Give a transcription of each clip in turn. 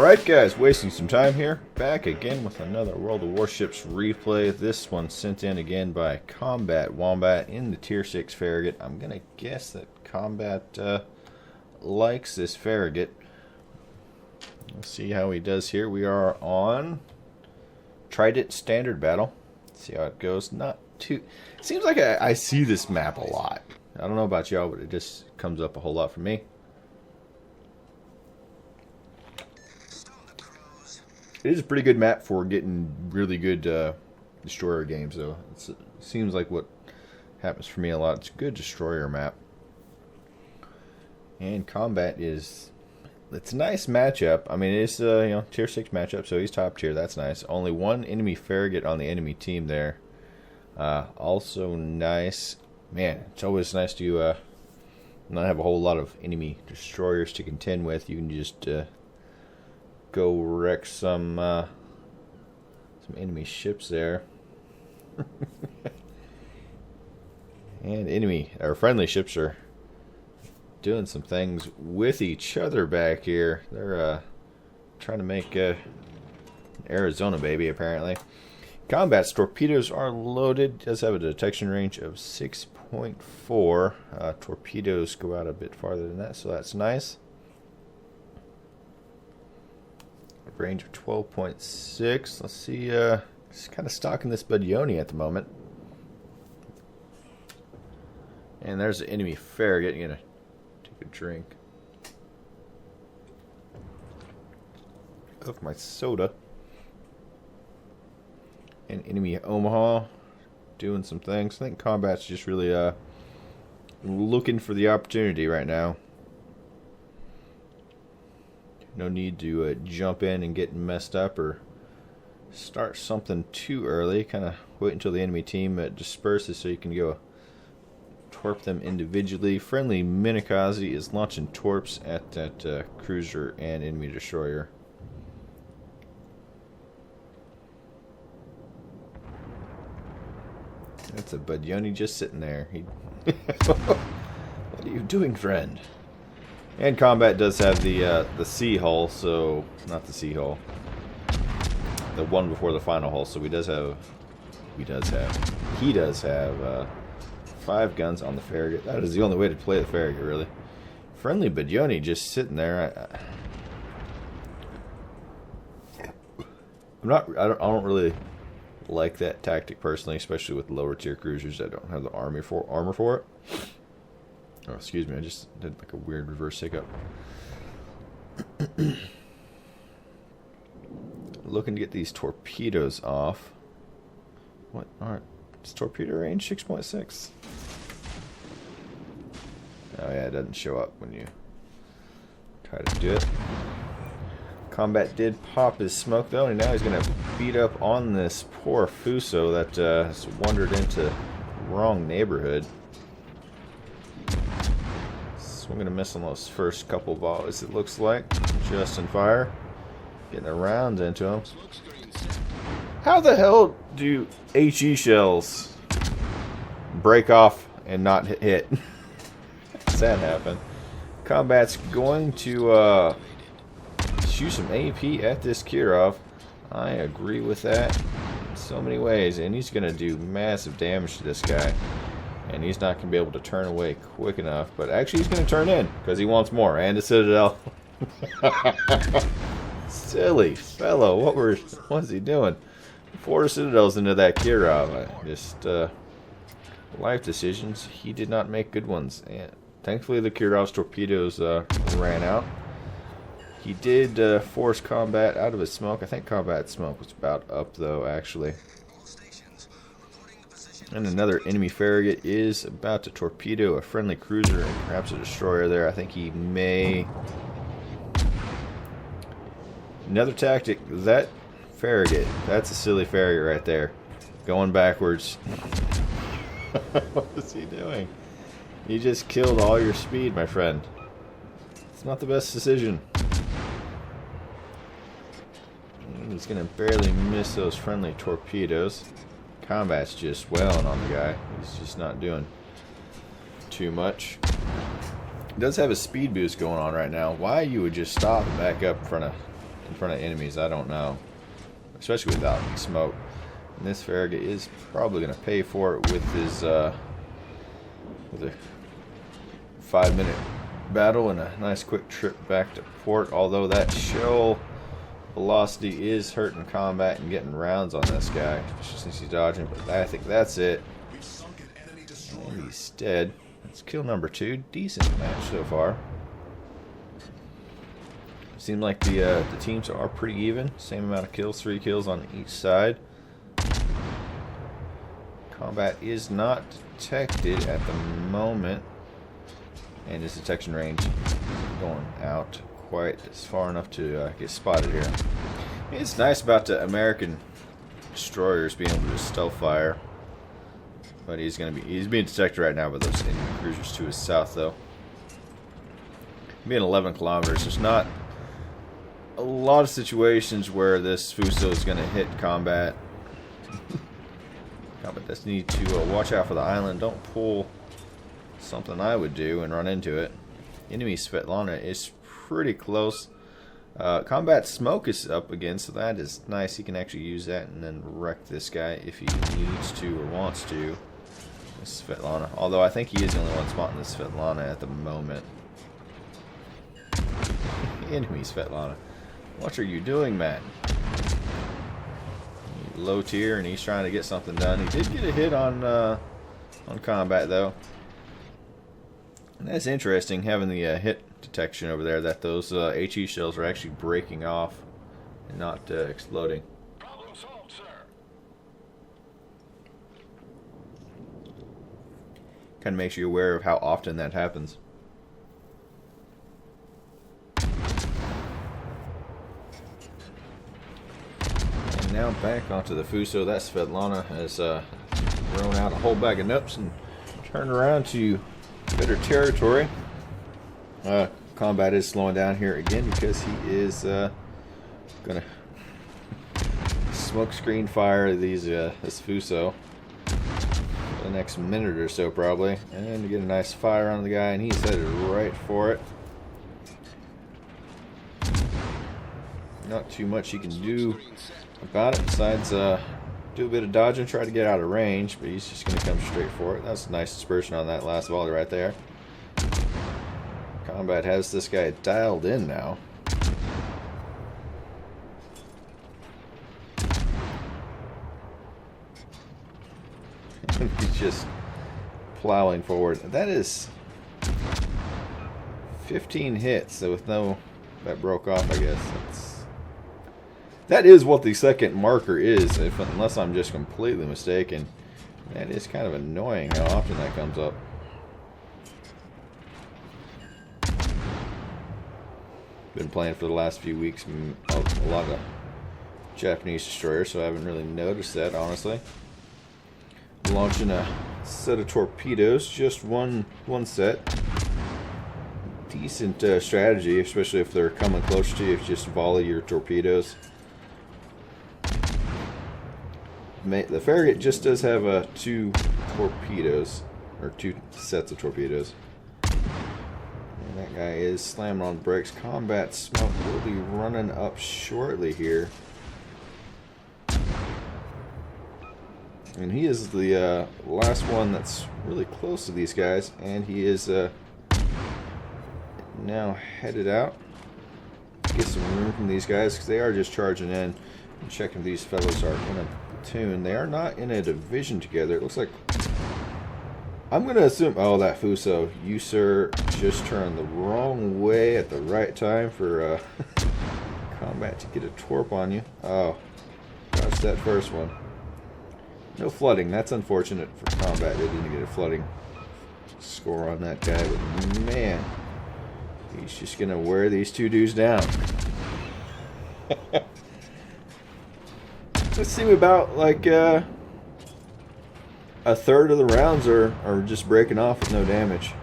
Alright guys, wasting some time here. Back again with another World of Warships replay. This one sent in again by Combat Wombat in the Tier 6 Farragut. I'm going to guess that Combat likes this Farragut. Let's see how he does here. We are on Trident Standard Battle. Let's see how it goes. Not too... It seems like I see this map a lot. I don't know about y'all, but it just comes up a whole lot for me. It is a pretty good map for getting really good destroyer games, though. It seems like what happens for me a lot. It's a good destroyer map. And combat is... It's a nice matchup. I mean, it's tier 6 matchup, so he's top tier. That's nice. Only one enemy Farragut on the enemy team there. Also nice. Man, it's always nice to not have a whole lot of enemy destroyers to contend with. You can just... go wreck some enemy ships there. And enemy or friendly ships are doing some things with each other back here. They're trying to make Arizona baby, apparently. Combat's torpedoes are loaded. Does have a detection range of 6.4. Torpedoes go out a bit farther than that, so that's nice. Range of 12.6. Let's see, just kind of stalking this Badioni at the moment. And there's the enemy Farragut. I'm gonna take a drink of my soda. And enemy Omaha doing some things. I think combat's just really looking for the opportunity right now. No need to jump in and get messed up or start something too early. Kind of wait until the enemy team disperses so you can go torp them individually. Friendly Minikaze is launching torps at that cruiser and enemy destroyer. That's a Badioni just sitting there. What are you doing, friend? And combat does have the sea hull, so not the sea hull, the one before the final hull. So he does have 5 guns on the Farragut. That is the only way to play the Farragut, really. Friendly Badioni just sitting there. I don't really like that tactic personally, especially with lower tier cruisers that don't have the armor for it. Oh, excuse me, I just did like a weird reverse hiccup. Looking to get these torpedoes off. What? Alright. Is torpedo range 6.6? Oh yeah, it doesn't show up when you try to do it. Combat did pop his smoke though, and now he's going to beat up on this poor Fuso that has wandered into the wrong neighborhood. I'm going to miss on those first couple volleys, it looks like. Just in fire. Getting a round into them. How the hell do HE shells break off and not hit? Does that happen? Combat's going to shoot some AP at this Kirov. I agree with that in so many ways. And he's going to do massive damage to this guy. And he's not going to be able to turn away quick enough. But actually he's going to turn in because he wants more. And a Citadel. Silly fellow. What was he doing? 4 Citadels into that Kirov. Just life decisions. He did not make good ones. And thankfully the Kirov's torpedoes ran out. He did force combat out of his smoke. I think combat smoke was about up though, actually. And another enemy Farragut is about to torpedo a friendly cruiser and perhaps a destroyer there. I think he may... Another tactic. That Farragut, that's a silly Farragut right there. Going backwards. What is he doing? You just killed all your speed, my friend. It's not the best decision. And he's going to barely miss those friendly torpedoes. Combat's just wailing on the guy. He's just not doing too much. He does have a speed boost going on right now. Why you would just stop and back up in front of in front of enemies, I don't know. Especially without smoke. And this Farragut is probably going to pay for it with his with a 5-minute battle and a nice quick trip back to port. Although that shell velocity is hurting combat and getting rounds on this guy, especially since he's dodging. But I think that's it. And he's dead. That's kill number 2. Decent match so far. Seemed like the teams are pretty even. Same amount of kills, 3 kills on each side. Combat is not detected at the moment, and his detection range isn't going out quite as far enough to get spotted here. It's nice about the American destroyers being able to stealth fire, but he's being detected right now by those enemy cruisers to his south, though. Being 11 kilometers, there's not a lot of situations where this Fuso is going to hit combat. Combat does need to watch out for the island. Don't pull something I would do and run into it. Enemy Svetlana is pretty close. Combat smoke is up again, so that is nice. He can actually use that and then wreck this guy if he needs to or wants to. This Svetlana. Although I think he is the only one spotting this Svetlana at the moment. Enemy Svetlana. What are you doing, man? Low tier, and he's trying to get something done. He did get a hit on combat, though. And that's interesting, having the hit detection over there, that those HE shells are actually breaking off and not exploding. Problem solved, sir. Kind of makes you aware of how often that happens. Now back onto the Fuso. That Svetlana has thrown out a whole bag of nuts and turned around to better territory. Combat is slowing down here again because he is going to smoke screen fire these this Fuso for the next minute or so probably, and to get a nice fire on the guy, and he's headed right for it. Not too much he can do about it besides do a bit of dodging, try to get out of range, but he's just going to come straight for it. That's a nice dispersion on that last volley right there. Combat has this guy dialed in now. He's just plowing forward. That is 15 hits, so with no... that broke off, I guess. That is what the second marker is, unless I'm just completely mistaken. That is kind of annoying how often that comes up. Been playing for the last few weeks a lot of Japanese destroyers, so I haven't really noticed that, honestly. Launching a set of torpedoes, just one set. Decent strategy, especially if they're coming close to you. If you just volley your torpedoes. The Farragut just does have 2 torpedoes, or 2 sets of torpedoes. And that guy is slamming on brakes. Combat smoke will be running up shortly here. And he is the last one that's really close to these guys, and he is now headed out. Get some room from these guys because they are just charging in and checking if these fellows are in a platoon. They are not in a division together. It looks like, I'm going to assume, oh, that Fuso, you sir just turned the wrong way at the right time for combat to get a torp on you. Oh, gosh, that first one. No flooding. That's unfortunate for combat. They didn't get a flooding score on that guy, but man, he's just going to wear these 2 dudes down. It seems about like a third of the rounds are just breaking off with no damage.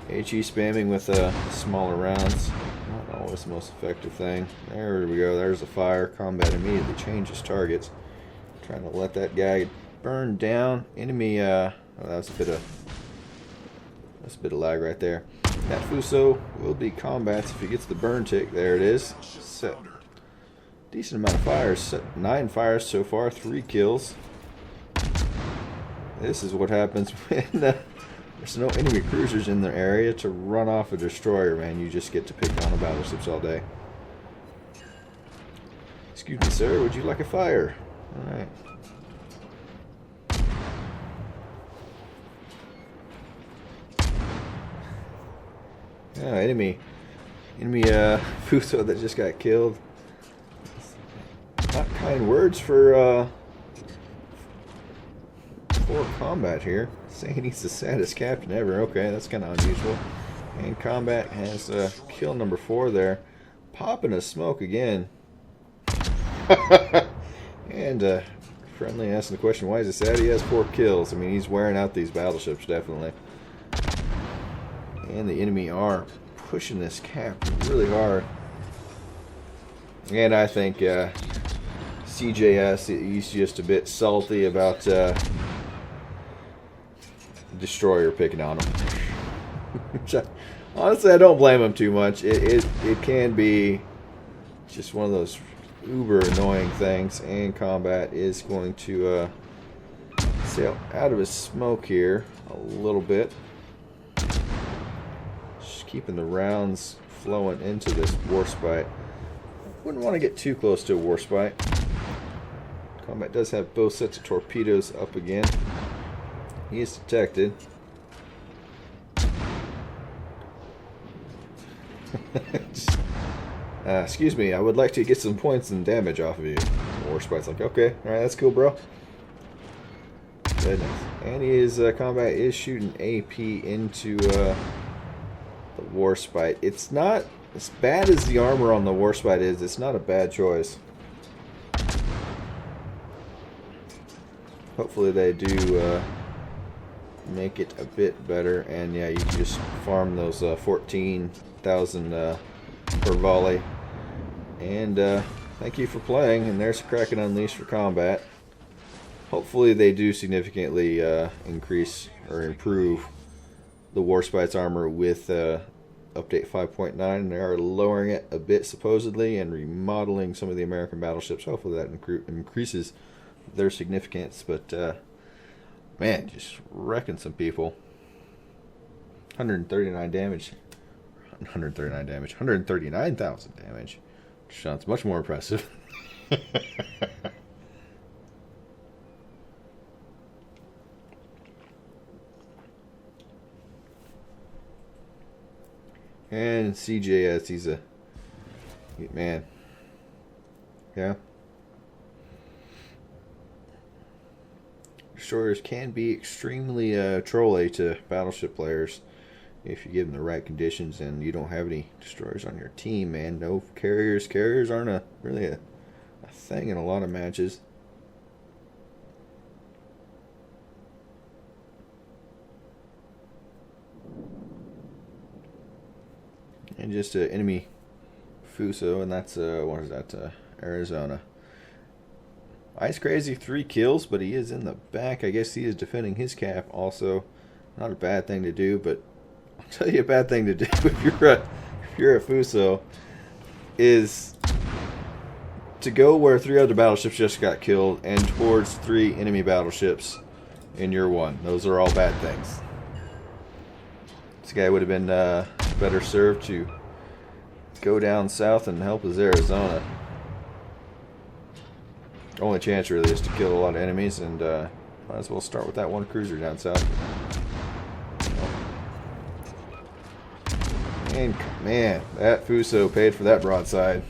HE spamming with smaller rounds. Not always the most effective thing. There we go. There's a fire. Combat immediately changes targets. Trying to let that guy burn down. Enemy, oh, that was a bit of That's a bit of lag right there. That Fuso will be combats if he gets the burn tick. There it is. Set. Decent amount of fires. Set 9 fires so far, 3 kills. This is what happens when there's no enemy cruisers in the area to run off a destroyer, man. You just get to pick on the battleships all day. Excuse me, sir. Would you like a fire? Alright. Yeah, enemy Fuso that just got killed. Not kind words for combat here. Saying he's the saddest captain ever. Okay, that's kind of unusual. And combat has kill number 4 there. Popping a smoke again. And friendly asking the question, why is he sad? He has 4 kills. I mean, he's wearing out these battleships, definitely. And the enemy are pushing this cap really hard. And I think CJS, he's just a bit salty about destroyer picking on him. Honestly, I don't blame him too much. It can be just one of those uber annoying things. And combat is going to sail out of his smoke here a little bit. Keeping the rounds flowing into this Warspite. Wouldn't want to get too close to a Warspite. Combat does have both sets of torpedoes up again. He is detected. Excuse me, I would like to get some points and damage off of you. Warspite's like, okay, alright, that's cool, bro. Goodness. And his combat is shooting AP into the Warspite. It's not as bad as the armor on the Warspite is. It's not a bad choice. Hopefully they do make it a bit better. And yeah, you can just farm those 14,000 per volley. And thank you for playing. And there's Kraken Unleashed for combat. Hopefully they do significantly increase or improve the Warspite's armor with update 5.9. They are lowering it a bit supposedly and remodeling some of the American battleships. Hopefully that increases their significance. But man, just wrecking some people. 139 damage. 139 damage. 139,000 damage. Sounds much more impressive. And CJS, he's a man. Yeah. Destroyers can be extremely trolly to battleship players if you give them the right conditions and you don't have any destroyers on your team, man. No carriers. Carriers aren't really a thing in a lot of matches. And just an enemy Fuso, and that's what is that? Arizona. Ice Crazy 3 kills, but he is in the back. I guess he is defending his cap also. Not a bad thing to do, but I'll tell you a bad thing to do if you're a Fuso is to go where 3 other battleships just got killed and towards 3 enemy battleships in your one. Those are all bad things. This guy would have been better served to go down south and help his Arizona. Only chance really is to kill a lot of enemies, and might as well start with that one cruiser down south. And man, that Fuso paid for that broadside.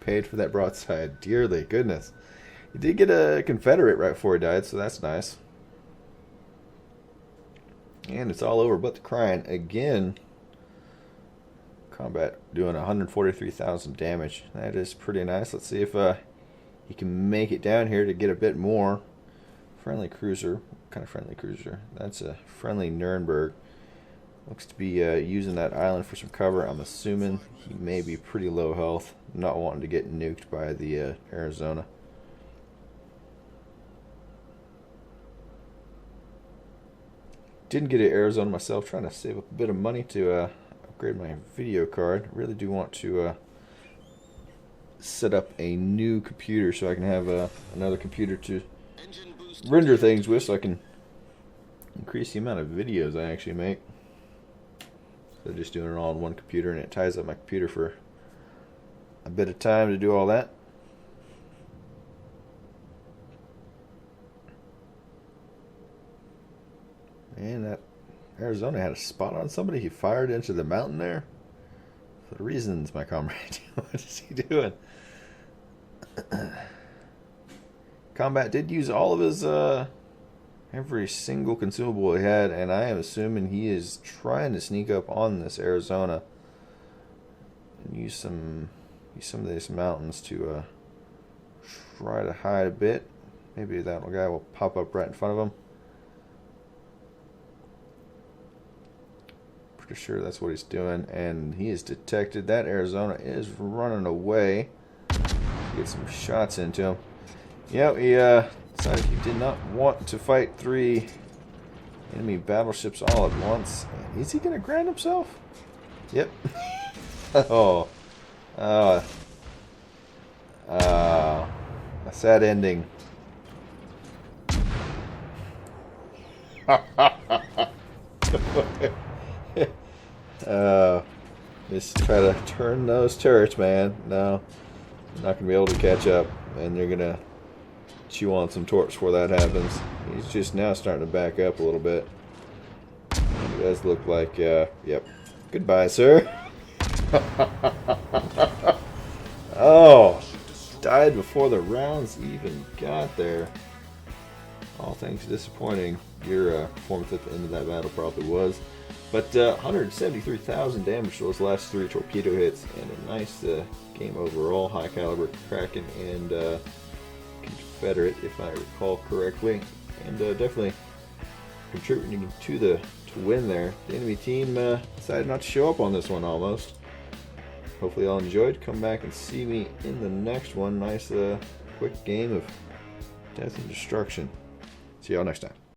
Paid for that broadside dearly. Goodness. He did get a Confederate right before he died, so that's nice. And it's all over but the crying again. Combat doing 143,000 damage. That is pretty nice. Let's see if he can make it down here to get a bit more. Friendly cruiser. What kind of friendly cruiser? That's a friendly Nuremberg. Looks to be using that island for some cover. I'm assuming he may be pretty low health. Not wanting to get nuked by the Arizona. Didn't get an Arizona myself, trying to save up a bit of money to upgrade my video card. Really do want to set up a new computer so I can have another computer to render things with, so I can increase the amount of videos I actually make. So just doing it all on one computer, and it ties up my computer for a bit of time to do all that. And that Arizona had a spot on somebody. He fired into the mountain there. For the reasons, my comrade. What is he doing? Combat did use all of his every single consumable he had, and I am assuming he is trying to sneak up on this Arizona and use some of these mountains to try to hide a bit. Maybe that little guy will pop up right in front of him. Pretty sure that's what he's doing, and he is detected. That Arizona is running away. Get some shots into him. Yeah, he decided he did not want to fight 3 enemy battleships all at once. Is he gonna ground himself? Yep. Oh, a sad ending. Just try to turn those turrets, man. No, you're not gonna be able to catch up, and you're gonna chew on some torps before that happens. He's just now starting to back up a little bit. It does look like, yep. Goodbye, sir. Oh, died before the rounds even got there. All things disappointing. Your performance at the end of that battle probably was. But 173,000 damage to those last 3 torpedo hits, and a nice game overall. High caliber Kraken and Confederate, if I recall correctly, and definitely contributing to the win there. The enemy team decided not to show up on this one almost. Hopefully y'all enjoyed. Come back and see me in the next one. Nice quick game of death and destruction. See y'all next time.